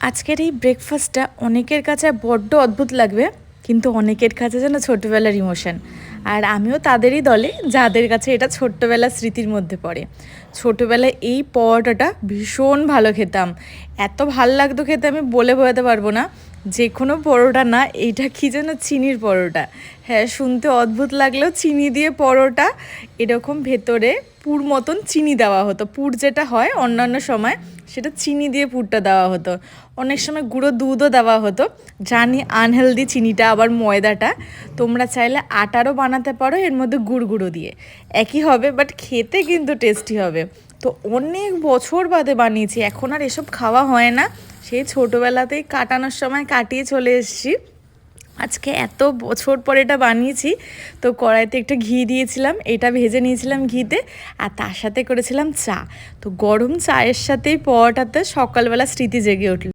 আজকের এই ব্রেকফাস্টটা অনেকের কাছে বড্ড অদ্ভুত লাগবে, কিন্তু অনেকের কাছে যেন ছোটোবেলার ইমোশন। আর আমিও তাদেরই দলে যাদের কাছে এটা ছোট্টবেলার স্মৃতির মধ্যে পড়ে। ছোটোবেলায় এই পরোটাটা ভীষণ ভালো খেতাম, এত ভাল লাগতো খেতে আমি বলে বোঝাতে পারবো না। যে কোনো পরোটা না, এইটা কী যেন চিনির পরোটা। হ্যাঁ, শুনতে অদ্ভুত লাগলেও চিনি দিয়ে পরোটা, এরকম ভেতরে পুর মতন চিনি দেওয়া হতো। পুর যেটা হয় অন্যান্য সময়, সেটা চিনি দিয়ে পুরটা দেওয়া হতো। অনেক সময় গুঁড়ো দুধও দেওয়া হতো। জানি আনহেলদি চিনিটা, আবার ময়দাটা। তোমরা চাইলে আটারও বানাতে পারো এর মধ্যে গুড় দিয়ে, একই হবে, বাট খেতে কিন্তু টেস্টি হবে। তো অনেক বছর বাদে বানিয়েছি, এখন আর এসব খাওয়া হয় না। সেই ছোটোবেলাতেই কাটানোর সময় কাটিয়ে চলে এসেছি। আজকে এত বছর পর এটা বানিয়েছি। তো কড়াইতে একটু ঘি দিয়েছিলাম, এটা ভেজে নিয়েছিলাম ঘিতে, আর তার সাথে করেছিলাম চা। তো গরম চায়ের সাথেই পরোটাতে সকালবেলা স্মৃতি জেগে উঠল।